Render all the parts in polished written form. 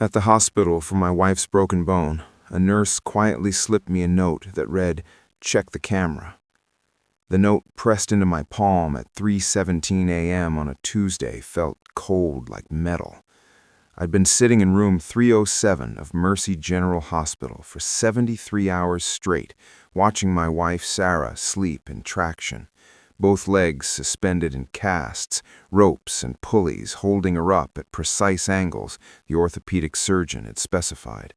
At the hospital for my wife's broken bone, a nurse quietly slipped me a note that read, "Check the camera." The note pressed into my palm at 3:17 a.m. on a Tuesday felt cold like metal. I'd been sitting in room 307 of Mercy General Hospital for 73 hours straight, watching my wife Sarah sleep in traction, both legs suspended in casts, ropes and pulleys holding her up at precise angles the orthopedic surgeon had specified.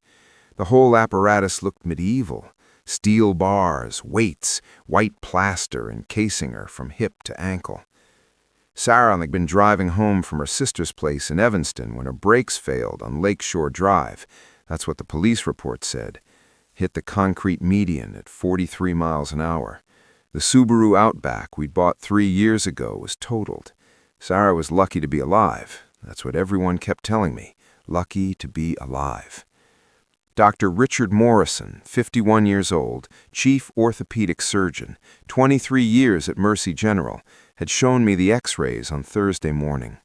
The whole apparatus looked medieval. Steel bars, weights, white plaster encasing her from hip to ankle. Sarah had been driving home from her sister's place in Evanston when her brakes failed on Lakeshore Drive. That's what the police report said. Hit the concrete median at 43 miles an hour. The Subaru Outback we'd bought 3 years ago was totaled. Sarah was lucky to be alive. That's what everyone kept telling me. Lucky to be alive. Dr. Richard Morrison, 51 years old, chief orthopedic surgeon, 23 years at Mercy General, had shown me the x-rays on Thursday morning.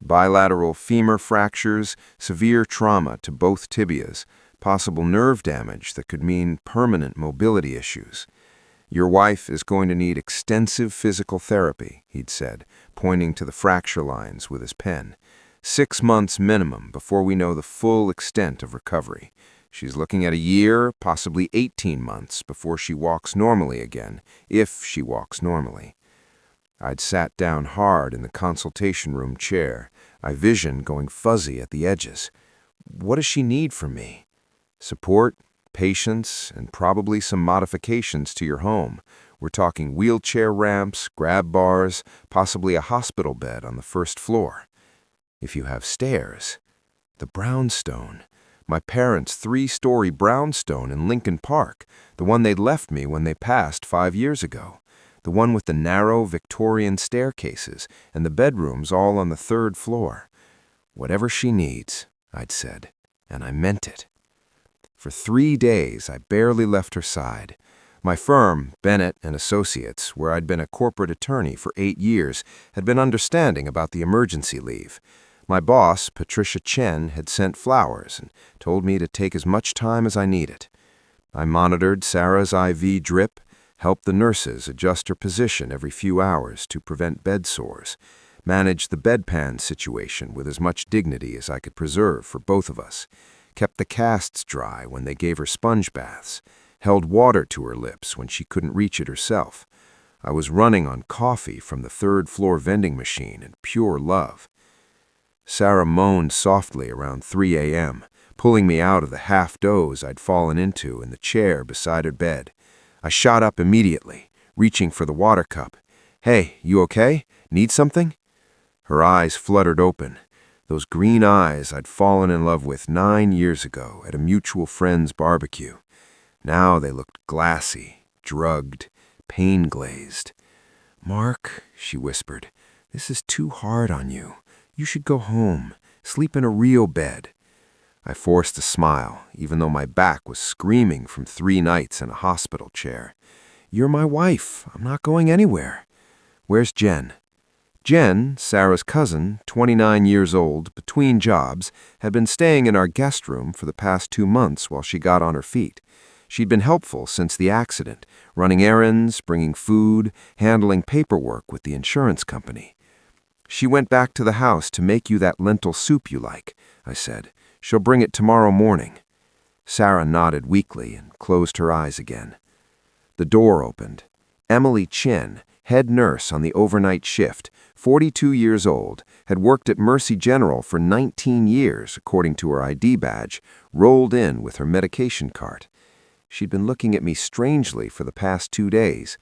Bilateral femur fractures, severe trauma to both tibias, possible nerve damage that could mean permanent mobility issues. "Your wife is going to need extensive physical therapy," he'd said, pointing to the fracture lines with his pen. 6 months minimum before we know the full extent of recovery. She's looking at a year, possibly 18 months before she walks normally again, if she walks normally. I'd sat down hard in the consultation room chair, my vision going fuzzy at the edges. What does she need from me? Support, patience, and probably some modifications to your home. We're talking wheelchair ramps, grab bars, possibly a hospital bed on the first floor. If you have stairs. The brownstone. My parents' 3-story brownstone in Lincoln Park, the one they'd left me when they passed 5 years ago. The one with the narrow Victorian staircases and the bedrooms all on the 3rd floor. Whatever she needs, I'd said, and I meant it. For 3 days, I barely left her side. My firm, Bennett and Associates, where I'd been a corporate attorney for 8 years, had been understanding about the emergency leave. My boss, Patricia Chen, had sent flowers and told me to take as much time as I needed. I monitored Sarah's IV drip, helped the nurses adjust her position every few hours to prevent bed sores, managed the bedpan situation with as much dignity as I could preserve for both of us, kept the casts dry when they gave her sponge baths, held water to her lips when she couldn't reach it herself. I was running on coffee from the 3rd floor vending machine and pure love. Sarah moaned softly around 3 a.m., pulling me out of the half-doze I'd fallen into in the chair beside her bed. I shot up immediately, reaching for the water cup. "Hey, you okay? Need something?" Her eyes fluttered open. Those green eyes I'd fallen in love with 9 years ago at a mutual friend's barbecue. Now they looked glassy, drugged, pain-glazed. "Mark," she whispered, "this is too hard on you. You should go home, sleep in a real bed." I forced a smile, even though my back was screaming from 3 nights in a hospital chair. "You're my wife. I'm not going anywhere." "Where's Jen?" Jen, Sarah's cousin, 29 years old, between jobs, had been staying in our guest room for the past 2 months while she got on her feet. She'd been helpful since the accident, running errands, bringing food, handling paperwork with the insurance company. "She went back to the house to make you that lentil soup you like," I said. "She'll bring it tomorrow morning." Sarah nodded weakly and closed her eyes again. The door opened. Emily Chen, head nurse on the overnight shift, 42 years old, had worked at Mercy General for 19 years, according to her ID badge, rolled in with her medication cart. She'd been looking at me strangely for the past 2 days.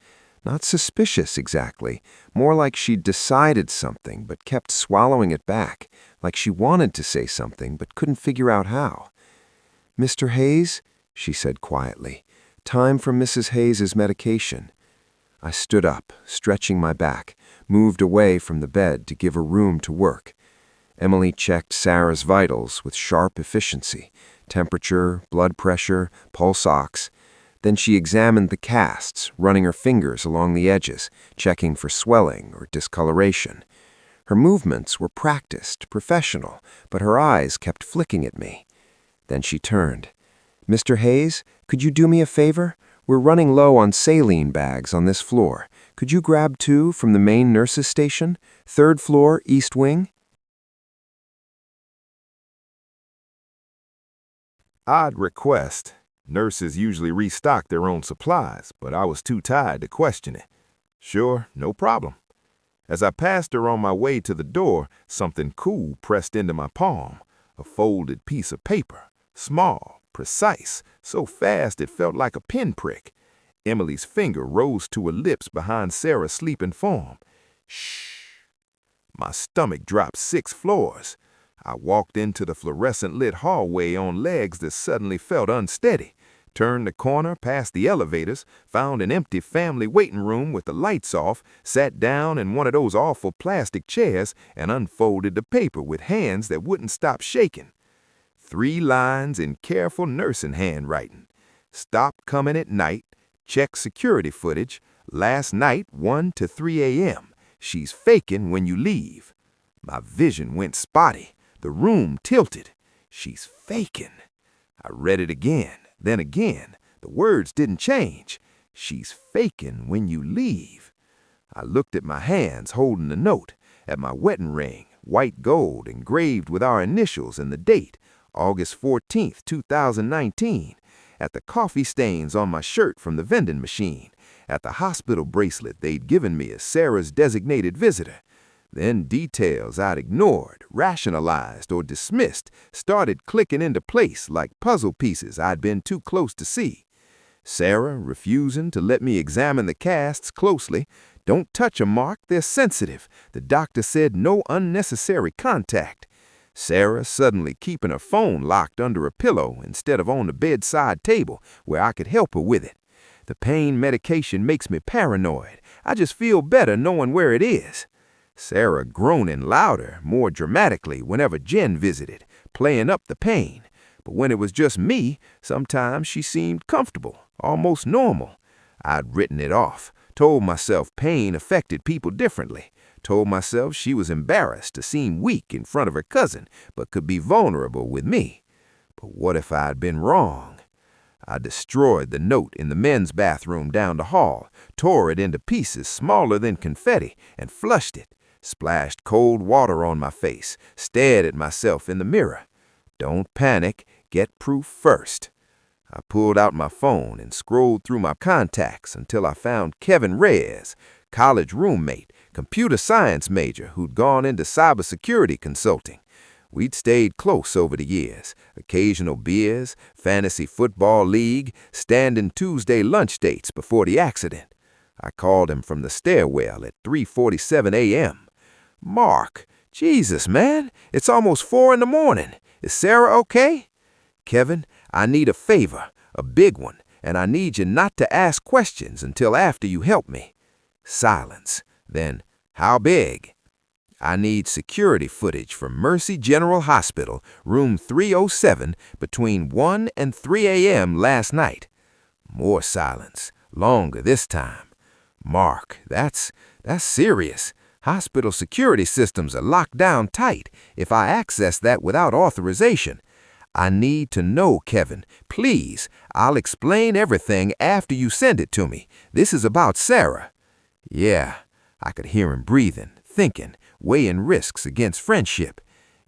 Not suspicious exactly, more like she'd decided something but kept swallowing it back, like she wanted to say something but couldn't figure out how. "Mr. Hayes," she said quietly, "time for Mrs. Hayes's medication." I stood up, stretching my back, moved away from the bed to give her room to work. Emily checked Sarah's vitals with sharp efficiency, temperature, blood pressure, pulse ox. Then she examined the casts, running her fingers along the edges, checking for swelling or discoloration. Her movements were practiced, professional, but her eyes kept flicking at me. Then she turned. "Mr. Hayes, could you do me a favor? We're running low on saline bags on this floor. Could you grab 2 from the main nurses' station? 3rd floor, east wing?" Odd request. Nurses usually restock their own supplies, but I was too tired to question it. Sure, no problem. As I passed her on my way to the door, something cool pressed into my palm. A folded piece of paper. Small, precise, so fast it felt like a pinprick. Emily's finger rose to her lips behind Sarah's sleeping form. Shh. My stomach dropped 6 floors. I walked into the fluorescent-lit hallway on legs that suddenly felt unsteady, turned the corner past the elevators, found an empty family waiting room with the lights off, sat down in one of those awful plastic chairs, and unfolded the paper with hands that wouldn't stop shaking. 3 lines in careful nursing handwriting. Stop coming at night. Check security footage. Last night, 1 to 3 a.m. She's faking when you leave. My vision went spotty. The room tilted. She's faking. I read it again, then again. The words didn't change. She's faking when you leave. I looked at my hands holding the note, at my wedding ring, white gold engraved with our initials and the date, August 14th, 2019, at the coffee stains on my shirt from the vending machine, at the hospital bracelet they'd given me as Sarah's designated visitor. Then details I'd ignored, rationalized, or dismissed started clicking into place like puzzle pieces I'd been too close to see. Sarah refusing to let me examine the casts closely. "Don't touch 'em, Mark, they're sensitive. The doctor said no unnecessary contact." Sarah suddenly keeping her phone locked under a pillow instead of on the bedside table where I could help her with it. The pain medication makes me paranoid. I just feel better knowing where it is. Sarah groaning louder, more dramatically whenever Jen visited, playing up the pain. But when it was just me, sometimes she seemed comfortable, almost normal. I'd written it off, told myself pain affected people differently, told myself she was embarrassed to seem weak in front of her cousin, but could be vulnerable with me. But what if I'd been wrong? I destroyed the note in the men's bathroom down the hall, tore it into pieces smaller than confetti, and flushed it. Splashed cold water on my face, stared at myself in the mirror. Don't panic, get proof first. I pulled out my phone and scrolled through my contacts until I found Kevin Reyes, college roommate, computer science major who'd gone into cybersecurity consulting. We'd stayed close over the years, occasional beers, fantasy football league, standing Tuesday lunch dates before the accident. I called him from the stairwell at 3:47 a.m. "Mark, Jesus, man, it's almost 4 in the morning. Is Sarah okay?" "Kevin, I need a favor, a big one, and I need you not to ask questions until after you help me." Silence. Then, "How big?" "I need security footage from Mercy General Hospital, room 307, between 1 and 3 a.m. last night." More silence, longer this time. "Mark, that's serious. Hospital security systems are locked down tight if I access that without authorization. I need to know, Kevin. Please, I'll explain everything after you send it to me. This is about Sarah." Yeah, I could hear him breathing, thinking, weighing risks against friendship.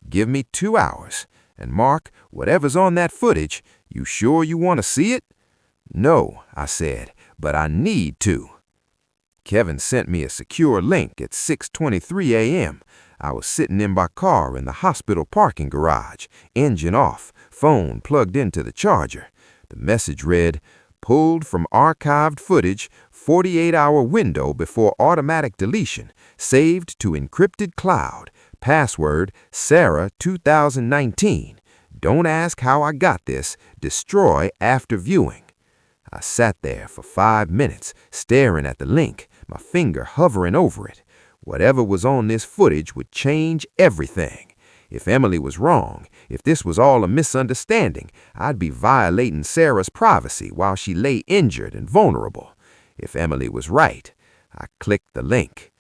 "Give me 2 hours. And Mark, whatever's on that footage, you sure you want to see it?" "No," I said, "but I need to." Kevin sent me a secure link at 6:23 a.m. I was sitting in my car in the hospital parking garage, engine off, phone plugged into the charger. The message read, "Pulled from archived footage, 48-hour window before automatic deletion, saved to encrypted cloud, password Sarah 2019. Don't ask how I got this, destroy after viewing." I sat there for 5 minutes, staring at the link, my finger hovering over it. Whatever was on this footage would change everything. If Emily was wrong, if this was all a misunderstanding, I'd be violating Sarah's privacy while she lay injured and vulnerable. If Emily was right, I clicked the link.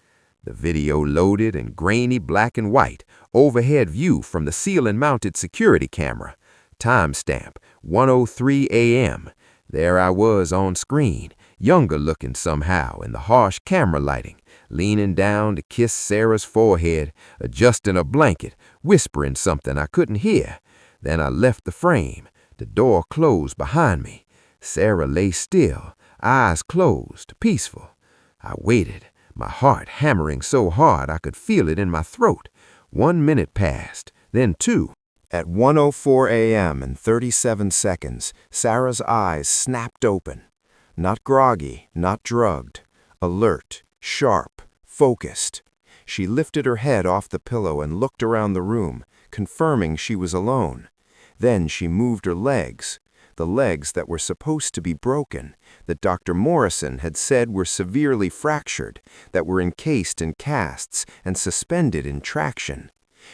The video loaded in grainy black and white, overhead view from the ceiling-mounted security camera. Timestamp, 1:03 a.m. There I was on screen, younger looking somehow in the harsh camera lighting, leaning down to kiss Sarah's forehead, adjusting a blanket, whispering something I couldn't hear. Then I left the frame. The door closed behind me. Sarah lay still, eyes closed, peaceful. I waited, my heart hammering so hard I could feel it in my throat. 1 minute passed, then 2. At 1:04 a.m. and 37 seconds, Sarah's eyes snapped open. Not groggy, not drugged. Alert, sharp, focused. She lifted her head off the pillow and looked around the room, confirming she was alone. Then she moved her legs, the legs that were supposed to be broken, that Dr. Morrison had said were severely fractured, that were encased in casts and suspended in traction.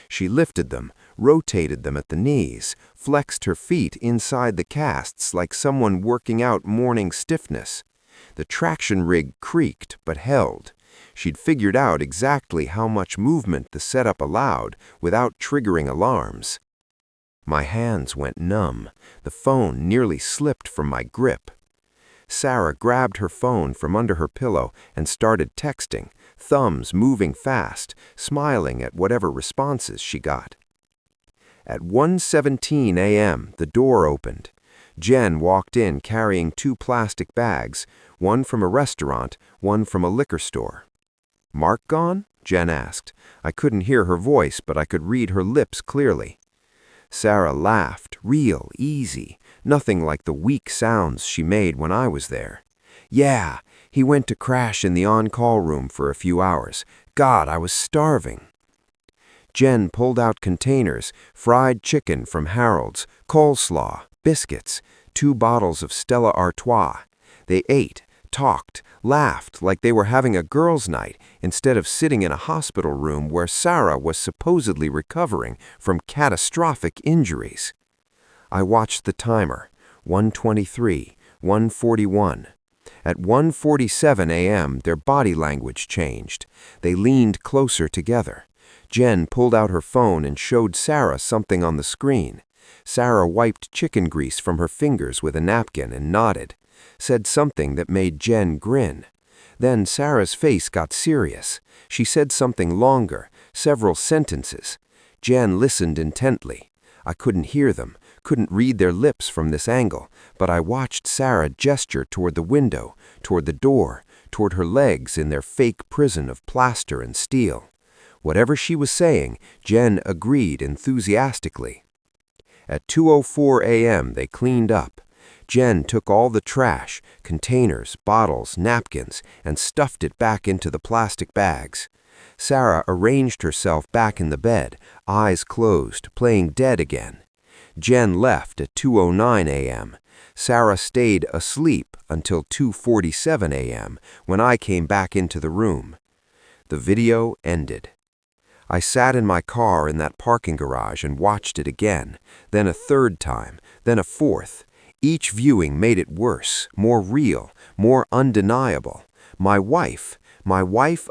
She lifted them, rotated them at the knees, flexed her feet inside the casts like someone working out morning stiffness. The traction rig creaked but held. She'd figured out exactly how much movement the setup allowed without triggering alarms. My hands went numb. The phone nearly slipped from my grip. Sarah grabbed her phone from under her pillow and started texting, thumbs moving fast, smiling at whatever responses she got. At 1:17 a.m., the door opened. Jen walked in carrying 2 plastic bags, one from a restaurant, one from a liquor store. "Mark gone?" Jen asked. I couldn't hear her voice, but I could read her lips clearly. Sarah laughed, real, easy, nothing like the weak sounds she made when I was there. "Yeah, he went to crash in the on-call room for a few hours. God, I was starving." Jen pulled out containers, fried chicken from Harold's, coleslaw, biscuits, 2 bottles of Stella Artois. They ate, talked, laughed like they were having a girls' night instead of sitting in a hospital room where Sarah was supposedly recovering from catastrophic injuries. I watched the timer, 1:23, 1:41. At 1:47 a.m., their body language changed. They leaned closer together. Jen pulled out her phone and showed Sarah something on the screen. Sarah wiped chicken grease from her fingers with a napkin and nodded, said something that made Jen grin. Then Sarah's face got serious. She said something longer, several sentences. Jen listened intently. I couldn't hear them, couldn't read their lips from this angle, but I watched Sarah gesture toward the window, toward the door, toward her legs in their fake prison of plaster and steel. Whatever she was saying, Jen agreed enthusiastically. At 2:04 a.m., they cleaned up. Jen took all the trash, containers, bottles, napkins, and stuffed it back into the plastic bags. Sarah arranged herself back in the bed, eyes closed, playing dead again. Jen left at 2:09 a.m. Sarah stayed asleep until 2:47 a.m., when I came back into the room. The video ended. I sat in my car in that parking garage and watched it again, then a 3rd time, then a 4th. Each viewing made it worse, more real, more undeniable. My wife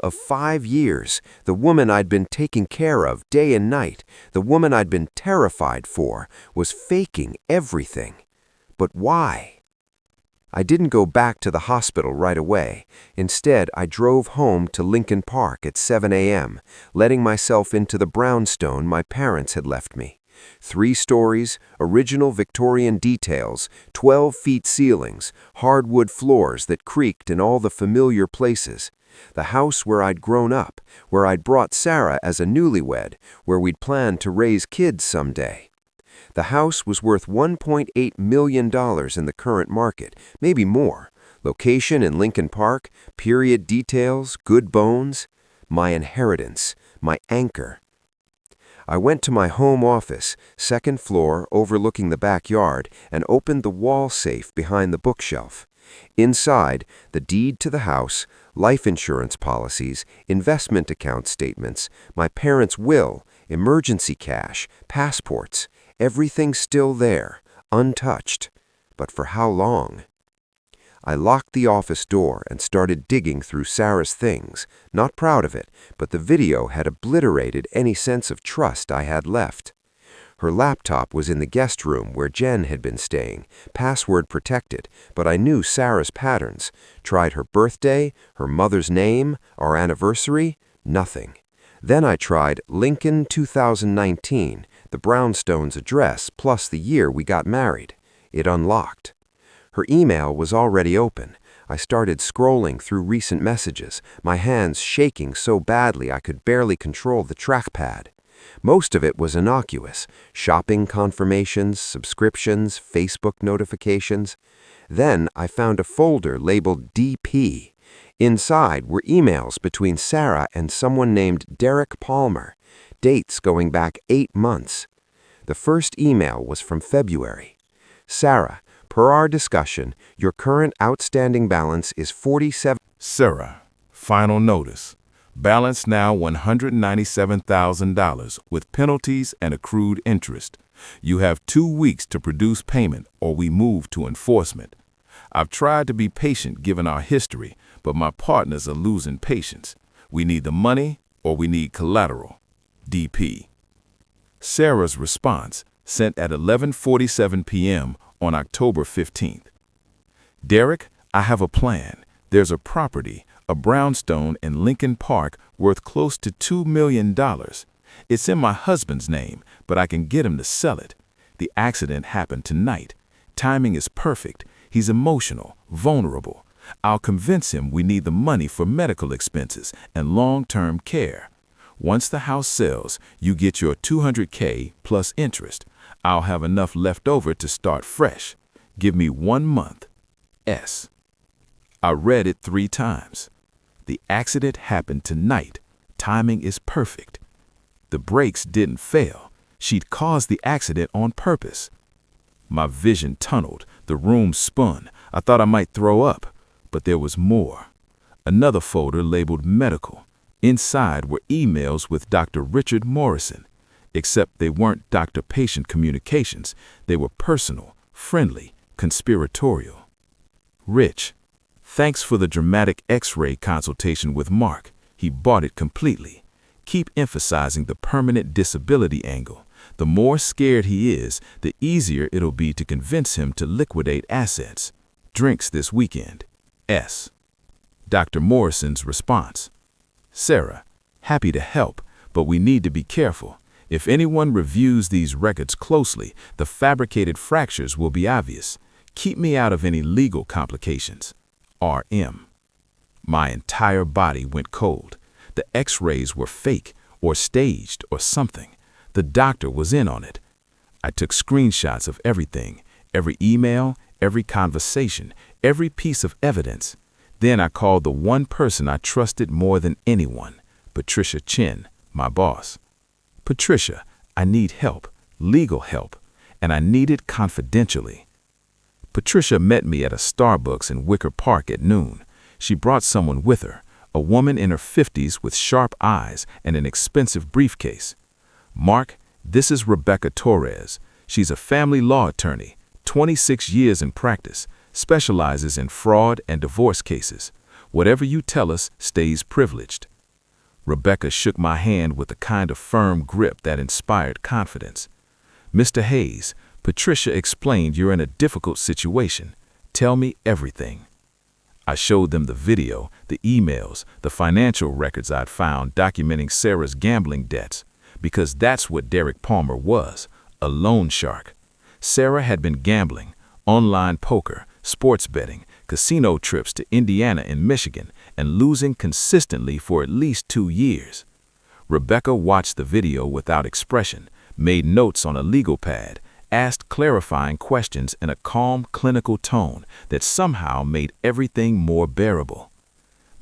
of 5 years, the woman I'd been taking care of day and night, the woman I'd been terrified for, was faking everything. But why? I didn't go back to the hospital right away. Instead, I drove home to Lincoln Park at 7 a.m., letting myself into the brownstone my parents had left me. 3 stories, original Victorian details, 12 feet ceilings, hardwood floors that creaked in all the familiar places. The house where I'd grown up, where I'd brought Sarah as a newlywed, where we'd planned to raise kids someday. The house was worth $1.8 million in the current market, maybe more. Location in Lincoln Park, period details, good bones. My inheritance, my anchor. I went to my home office, 2nd floor overlooking the backyard, and opened the wall safe behind the bookshelf. Inside, the deed to the house, life insurance policies, investment account statements, my parents' will, emergency cash, passports, everything still there, untouched. But for how long? I locked the office door and started digging through Sarah's things, not proud of it, but the video had obliterated any sense of trust I had left. Her laptop was in the guest room where Jen had been staying, password protected, but I knew Sarah's patterns. Tried her birthday, her mother's name, our anniversary, nothing. Then I tried Lincoln 2019, the Brownstones' address, plus the year we got married. It unlocked. Her email was already open. I started scrolling through recent messages, my hands shaking so badly I could barely control the trackpad. Most of it was innocuous: shopping confirmations, subscriptions, Facebook notifications. Then I found a folder labeled DP. Inside were emails between Sarah and someone named Derek Palmer, dates going back 8 months. The first email was from February. Sarah, per our discussion, your current outstanding balance is $47. Sarah, final notice. Balance now $197,000 with penalties and accrued interest. You have 2 weeks to produce payment or we move to enforcement. I've tried to be patient given our history, but my partners are losing patience. We need the money or we need collateral. DP. Sarah's response, sent at 11:47 p.m. on October 15th. Derek, I have a plan. There's a property, a brownstone in Lincoln Park worth close to $2 million. It's in my husband's name, but I can get him to sell it. The accident happened tonight. Timing is perfect. He's emotional, vulnerable. I'll convince him we need the money for medical expenses and long-term care. Once the house sells, you get your $200K plus interest. I'll have enough left over to start fresh. Give me 1 month. S. I read it 3 times. The accident happened tonight. Timing is perfect. The brakes didn't fail. She'd caused the accident on purpose. My vision tunneled. The room spun. I thought I might throw up. But there was more. Another folder labeled medical. Inside were emails with Dr. Richard Morrison. Except they weren't doctor-patient communications. They were personal, friendly, conspiratorial. Rich, thanks for the dramatic X-ray consultation with Mark. He bought it completely. Keep emphasizing the permanent disability angle. The more scared he is, the easier it'll be to convince him to liquidate assets. Drinks this weekend. S. Dr. Morrison's response. Sarah, happy to help, but we need to be careful. If anyone reviews these records closely, the fabricated fractures will be obvious. Keep me out of any legal complications. R.M. My entire body went cold. The X-rays were fake, or staged, or something. The doctor was in on it. I took screenshots of everything, every email, every conversation, every piece of evidence. Then I called the one person I trusted more than anyone, Patricia Chin, my boss. Patricia, I need help, legal help, and I need it confidentially. Patricia met me at a Starbucks in Wicker Park at noon. She brought someone with her, a woman in her 50s with sharp eyes and an expensive briefcase. Mark, this is Rebecca Torres. She's a family law attorney, 26 years in practice, specializes in fraud and divorce cases. Whatever you tell us stays privileged. Rebecca shook my hand with a kind of firm grip that inspired confidence. Mr. Hayes, Patricia explained you're in a difficult situation. Tell me everything. I showed them the video, the emails, the financial records I'd found documenting Sarah's gambling debts, because that's what Derek Palmer was, a loan shark. Sarah had been gambling, online poker, sports betting, casino trips to Indiana and Michigan, and losing consistently for at least 2 years. Rebecca watched the video without expression, made notes on a legal pad, asked clarifying questions in a calm, clinical tone that somehow made everything more bearable.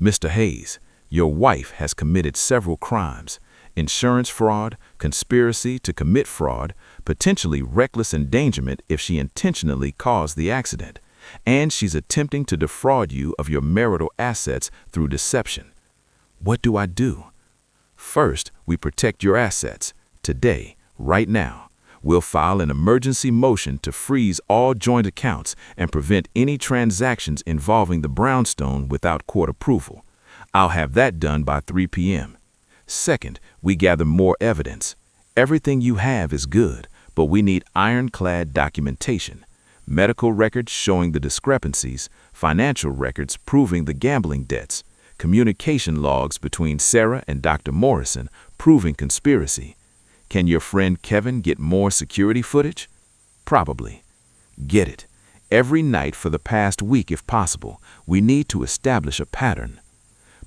Mr. Hayes, your wife has committed several crimes: insurance fraud, conspiracy to commit fraud, potentially reckless endangerment if she intentionally caused the accident, and she's attempting to defraud you of your marital assets through deception. What do I do? First, we protect your assets. Today, right now, we'll file an emergency motion to freeze all joint accounts and prevent any transactions involving the brownstone without court approval. I'll have that done by 3 p.m. Second, we gather more evidence. Everything you have is good. but we need ironclad documentation, medical records showing the discrepancies, financial records proving the gambling debts, communication logs between Sarah and Dr. Morrison proving conspiracy. Can your friend Kevin get more security footage? Probably. Get it. Every night for the past week if possible. We need to establish a pattern.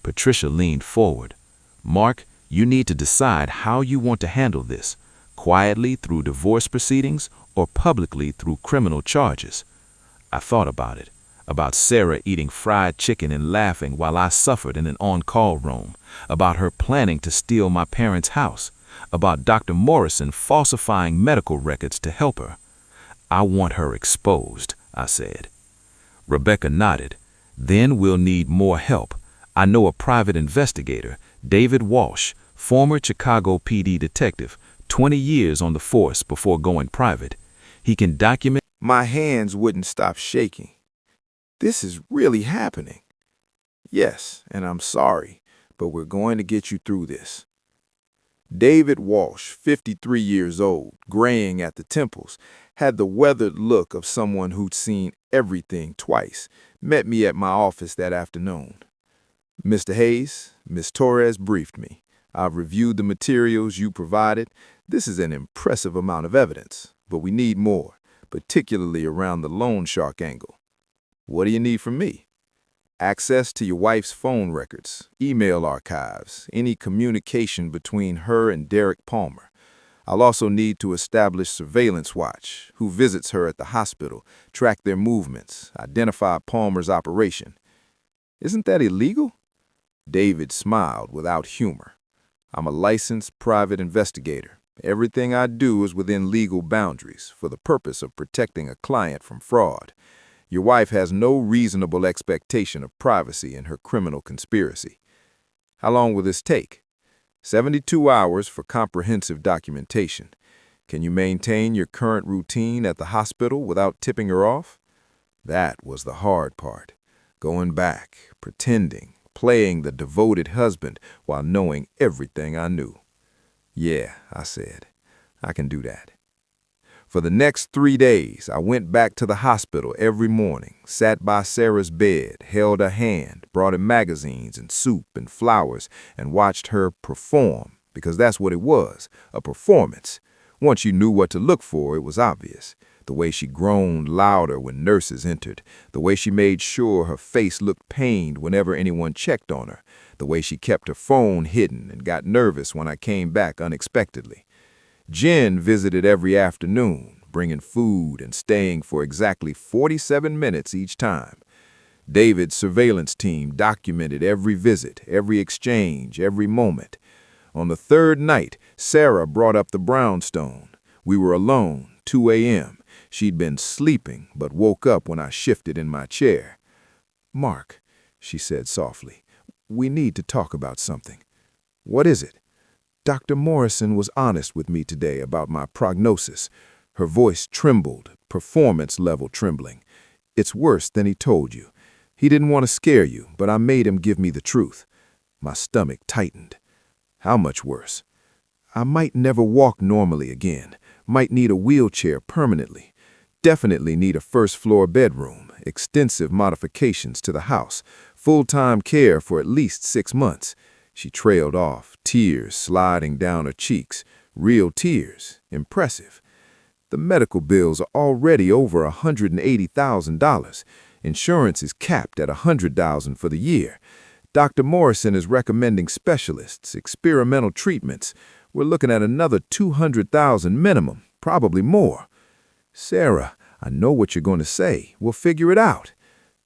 Patricia leaned forward. Mark, you need to decide how you want to handle this, quietly through divorce proceedings or publicly through criminal charges. I thought about it, about Sarah eating fried chicken and laughing while I suffered in an on-call room, about her planning to steal my parents' house, about Dr. Morrison falsifying medical records to help her. I want her exposed, I said. Rebecca nodded. Then we'll need more help. I know a private investigator, David Walsh, former Chicago PD detective, 20 years on the force before going private. He can document. My hands wouldn't stop shaking. This is really happening. Yes, and I'm sorry, but we're going to get you through this. David Walsh, 53 years old, graying at the temples, had the weathered look of someone who'd seen everything twice, met me at my office that afternoon. Mr. Hayes, Miss Torres briefed me. I've reviewed the materials you provided. This is an impressive amount of evidence, but we need more, particularly around the loan shark angle. What do you need from me? Access to your wife's phone records, email archives, any communication between her and Derek Palmer. I'll also need to establish surveillance watch, who visits her at the hospital, track their movements, identify Palmer's operation. Isn't that illegal? David smiled without humor. I'm a licensed private investigator. Everything I do is within legal boundaries for the purpose of protecting a client from fraud. Your wife has no reasonable expectation of privacy in her criminal conspiracy. How long will this take? 72 hours for comprehensive documentation. Can you maintain your current routine at the hospital without tipping her off? That was the hard part. Going back, pretending, playing the devoted husband while knowing everything I knew. Yeah, I said, I can do that. For the next 3 days, I went back to the hospital every morning, sat by Sarah's bed, held her hand, brought her magazines and soup and flowers, and watched her perform, because that's what it was, a performance. Once you knew what to look for, it was obvious. The way she groaned louder when nurses entered, the way she made sure her face looked pained whenever anyone checked on her, the way she kept her phone hidden and got nervous when I came back unexpectedly. Jen visited every afternoon, bringing food and staying for exactly 47 minutes each time. David's surveillance team documented every visit, every exchange, every moment. On the third night, Sarah brought up the brownstone. We were alone, 2 a.m. She'd been sleeping, but woke up when I shifted in my chair. "Mark," she said softly, "we need to talk about something." "What is it?" "Dr. Morrison was honest with me today about my prognosis." Her voice trembled, performance-level trembling. "It's worse than he told you. He didn't want to scare you, but I made him give me the truth." My stomach tightened. "How much worse?" "I might never walk normally again, might need a wheelchair permanently, definitely need a first-floor bedroom, extensive modifications to the house, full-time care for at least 6 months. She trailed off, tears sliding down her cheeks. Real tears. Impressive. The medical bills are already over $180,000. Insurance is capped at $100,000 for the year. Dr. Morrison is recommending specialists, experimental treatments. We're looking at another $200,000 minimum, probably more. "Sarah, I know what you're going to say. We'll figure it out."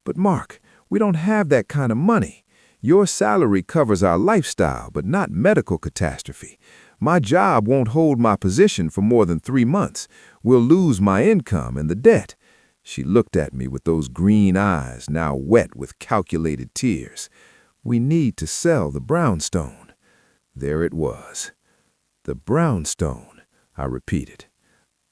"But Mark, we don't have that kind of money. Your salary covers our lifestyle, but not medical catastrophe. My job won't hold my position for more than 3 months. We'll lose my income and the debt." She looked at me with those green eyes now wet with calculated tears. "We need to sell the brownstone." There it was. "The brownstone," I repeated.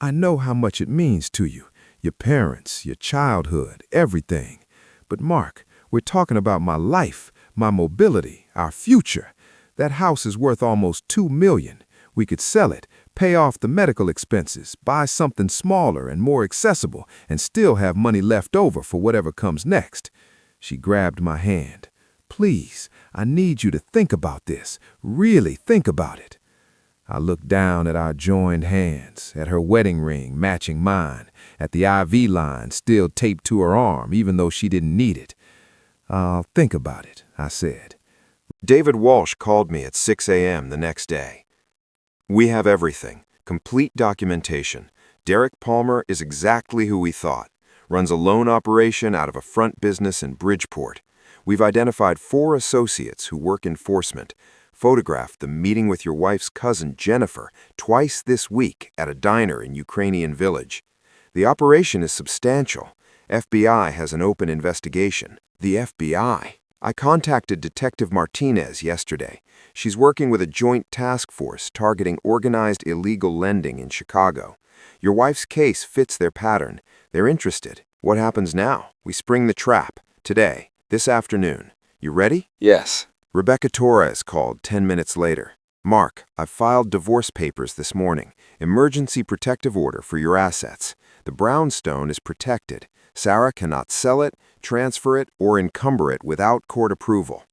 "I know how much it means to you, your parents, your childhood, everything. But Mark, we're talking about my life, my mobility, our future. That house is worth almost $2 million. We could sell it, pay off the medical expenses, buy something smaller and more accessible, and still have money left over for whatever comes next. She grabbed my hand. Please, I need you to think about this. Really think about it. I looked down at our joined hands, at her wedding ring matching mine, at the IV line still taped to her arm even though she didn't need it. I'll think about it, I said. David Walsh called me at 6 a.m. the next day. We have everything, complete documentation. Derek Palmer is exactly who we thought. Runs a loan operation out of a front business in Bridgeport. We've identified 4 associates who work enforcement. Photographed them meeting with your wife's cousin Jennifer twice this week at a diner in Ukrainian Village. The operation is substantial. FBI has an open investigation. The FBI? I contacted Detective Martinez yesterday. She's working with a joint task force targeting organized illegal lending in Chicago. Your wife's case fits their pattern. They're interested. What happens now? We spring the trap. Today. This afternoon. You ready? Yes. Rebecca Torres called 10 minutes later. Mark, I've filed divorce papers this morning. Emergency protective order for your assets. The brownstone is protected. Sarah cannot sell it, transfer it, or encumber it without court approval.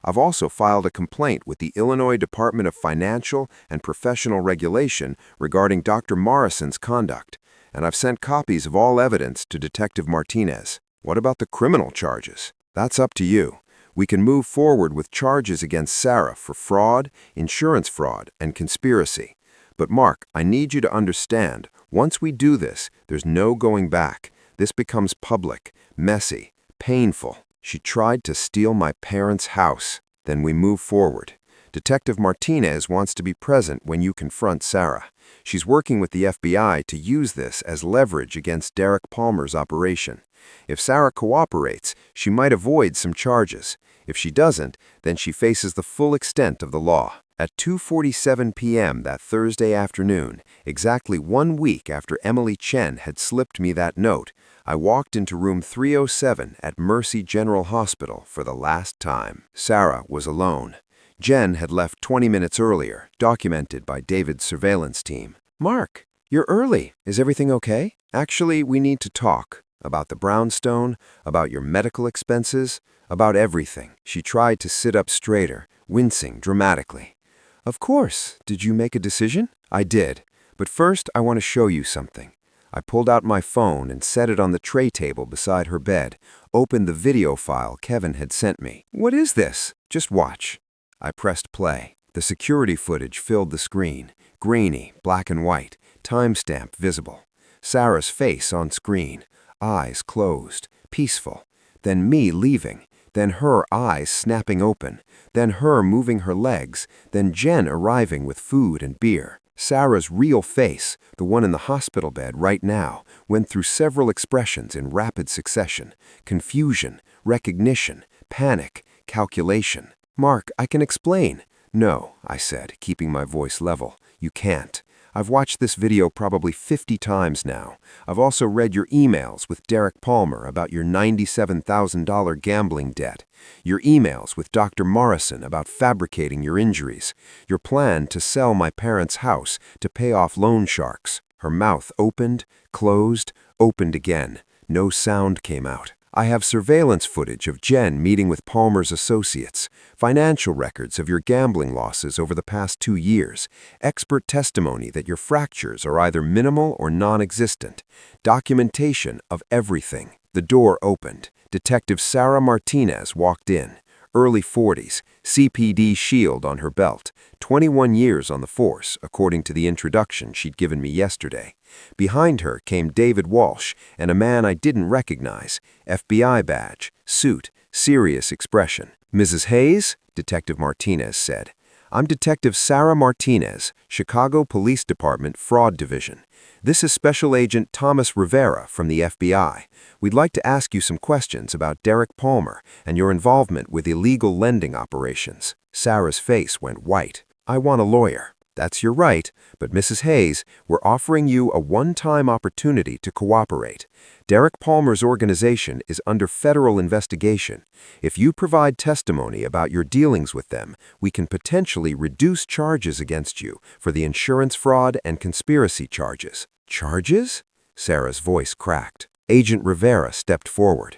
I've also filed a complaint with the Illinois Department of Financial and Professional Regulation regarding Dr. Morrison's conduct, and I've sent copies of all evidence to Detective Martinez. What about the criminal charges? That's up to you. We can move forward with charges against Sarah for fraud, insurance fraud, and conspiracy. But Mark, I need you to understand, once we do this, there's no going back. This becomes public, messy, painful. She tried to steal my parents' house. Then we move forward. Detective Martinez wants to be present when you confront Sarah. She's working with the FBI to use this as leverage against Derek Palmer's operation. If Sarah cooperates, she might avoid some charges. If she doesn't, then she faces the full extent of the law. At 2:47 p.m. that Thursday afternoon, exactly 1 week after Emily Chen had slipped me that note, I walked into room 307 at Mercy General Hospital for the last time. Sarah was alone. Jen had left 20 minutes earlier, documented by David's surveillance team. Mark, you're early. Is everything okay? Actually, we need to talk. About the brownstone, about your medical expenses, about everything. She tried to sit up straighter, wincing dramatically. Of course. Did you make a decision? I did. But first, I want to show you something. I pulled out my phone and set it on the tray table beside her bed, opened the video file Kevin had sent me. What is this? Just watch. I pressed play. The security footage filled the screen. Grainy, black and white, timestamp visible. Sarah's face on screen. Eyes closed, peaceful, then me leaving, then her eyes snapping open, then her moving her legs, then Jen arriving with food and beer. Sarah's real face, the one in the hospital bed right now, went through several expressions in rapid succession: confusion, recognition, panic, calculation. Mark, I can explain. No, I said, keeping my voice level. You can't. I've watched this video probably 50 times now. I've also read your emails with Derek Palmer about your $97,000 gambling debt, your emails with Dr. Morrison about fabricating your injuries, your plan to sell my parents' house to pay off loan sharks. Her mouth opened, closed, opened again. No sound came out. I have surveillance footage of Jen meeting with Palmer's associates, financial records of your gambling losses over the past 2 years, expert testimony that your fractures are either minimal or non-existent, documentation of everything. The door opened. Detective Sarah Martinez walked in. Early 40s, CPD shield on her belt, 21 years on the force, according to the introduction she'd given me yesterday. Behind her came David Walsh and a man I didn't recognize, FBI badge, suit, serious expression. Mrs. Hayes, Detective Martinez said. I'm Detective Sarah Martinez, Chicago Police Department Fraud Division. This is Special Agent Thomas Rivera from the FBI. We'd like to ask you some questions about Derek Palmer and your involvement with illegal lending operations. Sarah's face went white. I want a lawyer. That's your right, but Mrs. Hayes, we're offering you a one-time opportunity to cooperate. Derek Palmer's organization is under federal investigation. If you provide testimony about your dealings with them, we can potentially reduce charges against you for the insurance fraud and conspiracy charges. Charges? Sarah's voice cracked. Agent Rivera stepped forward.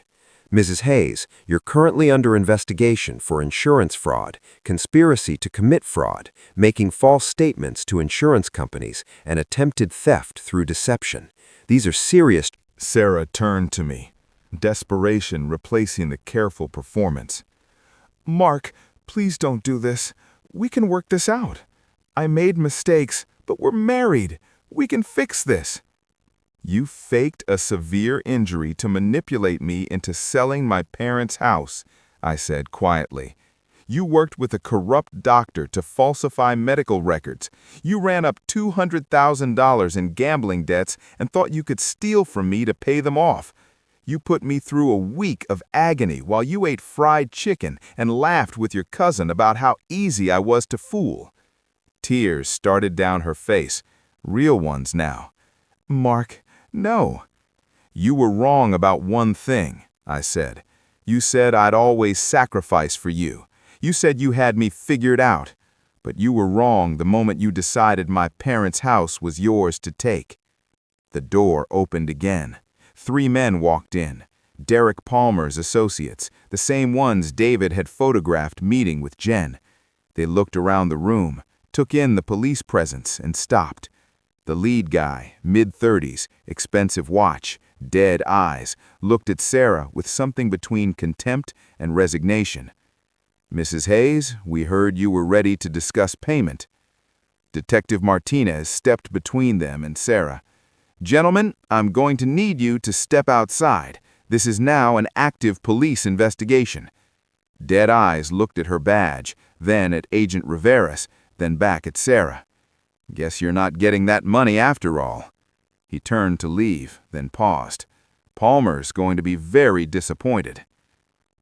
Mrs. Hayes, you're currently under investigation for insurance fraud, conspiracy to commit fraud, making false statements to insurance companies, and attempted theft through deception. These are serious. Sarah turned to me, desperation replacing the careful performance. Mark, please don't do this. We can work this out. I made mistakes, but we're married. We can fix this. You faked a severe injury to manipulate me into selling my parents' house, I said quietly. You worked with a corrupt doctor to falsify medical records. You ran up $200,000 in gambling debts and thought you could steal from me to pay them off. You put me through a week of agony while you ate fried chicken and laughed with your cousin about how easy I was to fool. Tears started down her face, real ones now. Mark, no. You were wrong about one thing, I said. You said I'd always sacrifice for you. You said you had me figured out. But you were wrong the moment you decided my parents' house was yours to take. The door opened again. 3 men walked in. Derek Palmer's associates, the same ones David had photographed meeting with Jen. They looked around the room, took in the police presence, and stopped. The lead guy, mid-30s, expensive watch, dead eyes, looked at Sarah with something between contempt and resignation. Mrs. Hayes, we heard you were ready to discuss payment. Detective Martinez stepped between them and Sarah. Gentlemen, I'm going to need you to step outside. This is now an active police investigation. Dead eyes looked at her badge, then at Agent Rivera, then back at Sarah. Guess you're not getting that money after all. He turned to leave, then paused. Palmer's going to be very disappointed.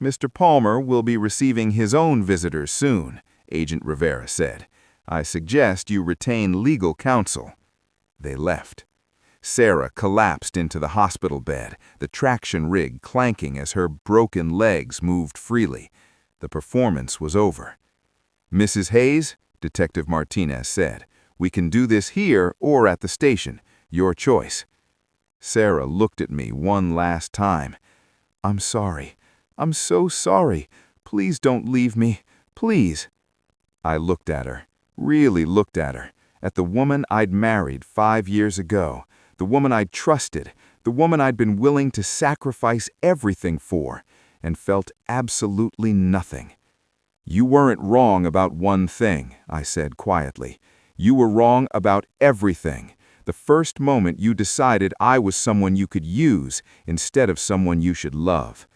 Mr. Palmer will be receiving his own visitors soon, Agent Rivera said. I suggest you retain legal counsel. They left. Sarah collapsed into the hospital bed, the traction rig clanking as her broken legs moved freely. The performance was over. Mrs. Hayes, Detective Martinez said, we can do this here or at the station. Your choice. Sarah looked at me one last time. I'm sorry. I'm so sorry. Please don't leave me. Please. I looked at her, really looked at her, at the woman I'd married 5 years ago, the woman I'd trusted, the woman I'd been willing to sacrifice everything for, and felt absolutely nothing. You weren't wrong about one thing, I said quietly. You were wrong about everything. The first moment you decided I was someone you could use instead of someone you should love.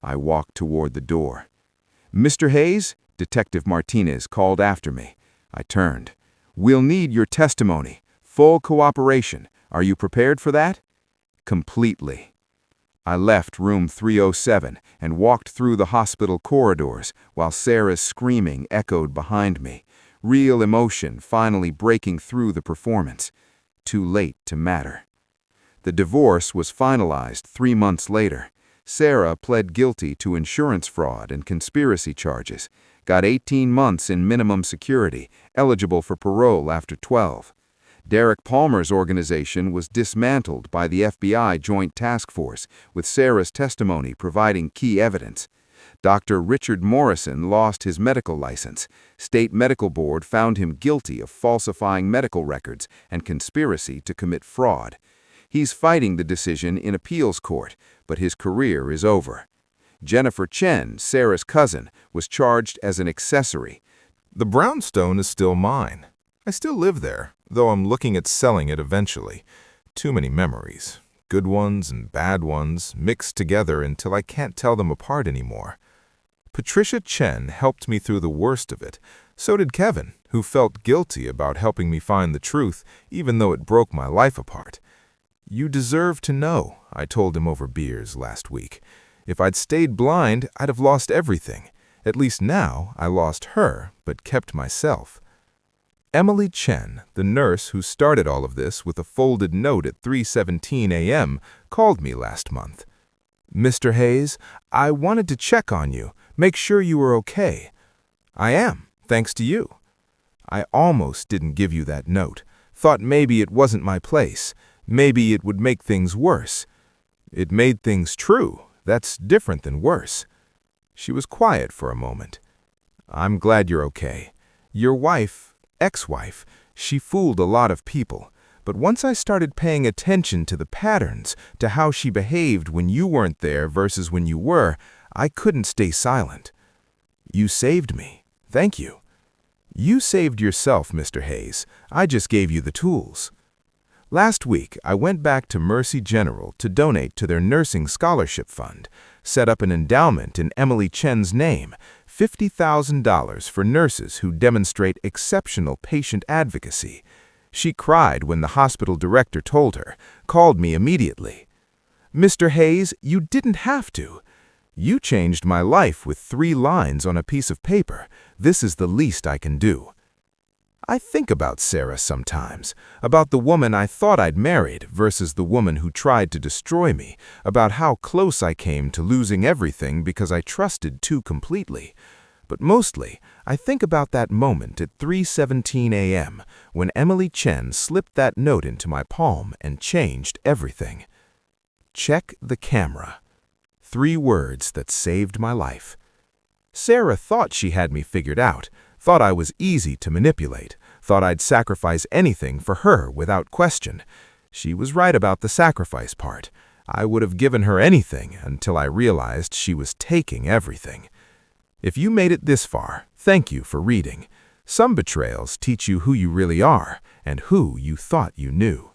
I walked toward the door. Mr. Hayes, Detective Martinez called after me. I turned. We'll need your testimony. Full cooperation. Are you prepared for that? Completely. I left room 307 and walked through the hospital corridors while Sarah's screaming echoed behind me. Real emotion finally breaking through the performance. Too late to matter. The divorce was finalized 3 months later. Sarah pled guilty to insurance fraud and conspiracy charges, got 18 months in minimum security, eligible for parole after 12. Derek Palmer's organization was dismantled by the FBI Joint Task Force, with Sarah's testimony providing key evidence. Dr. Richard Morrison lost his medical license. State Medical Board found him guilty of falsifying medical records and conspiracy to commit fraud. He's fighting the decision in appeals court, but his career is over. Jennifer Chen, Sarah's cousin, was charged as an accessory. The brownstone is still mine. I still live there, though I'm looking at selling it eventually. Too many memories, good ones and bad ones, mixed together until I can't tell them apart anymore. Patricia Chen helped me through the worst of it. So did Kevin, who felt guilty about helping me find the truth, even though it broke my life apart. You deserve to know, I told him over beers last week. If I'd stayed blind, I'd have lost everything. At least now, I lost her, but kept myself. Emily Chen, the nurse who started all of this with a folded note at 3:17 a.m., called me last month. "Mr. Hayes, I wanted to check on you, make sure you were okay." "I am, thanks to you." "I almost didn't give you that note. Thought maybe it wasn't my place. Maybe it would make things worse." "It made things true. That's different than worse." She was quiet for a moment. "I'm glad you're okay. Your wife, ex-wife, she fooled a lot of people. But once I started paying attention to the patterns, to how she behaved when you weren't there versus when you were, I couldn't stay silent." "You saved me. Thank you." "You saved yourself, Mr. Hayes. I just gave you the tools." Last week, I went back to Mercy General to donate to their nursing scholarship fund, set up an endowment in Emily Chen's name, $50,000 for nurses who demonstrate exceptional patient advocacy. She cried when the hospital director told her, called me immediately. "Mr. Hayes, you didn't have to. You changed my life with 3 lines on a piece of paper. This is the least I can do." I think about Sarah sometimes, about the woman I thought I'd married versus the woman who tried to destroy me, about how close I came to losing everything because I trusted too completely. But mostly, I think about that moment at 3:17 a.m. when Emily Chen slipped that note into my palm and changed everything. Check the camera. 3 words that saved my life. Sarah thought she had me figured out, thought I was easy to manipulate, thought I'd sacrifice anything for her without question. She was right about the sacrifice part. I would have given her anything until I realized she was taking everything. If you made it this far, thank you for reading. Some betrayals teach you who you really are and who you thought you knew.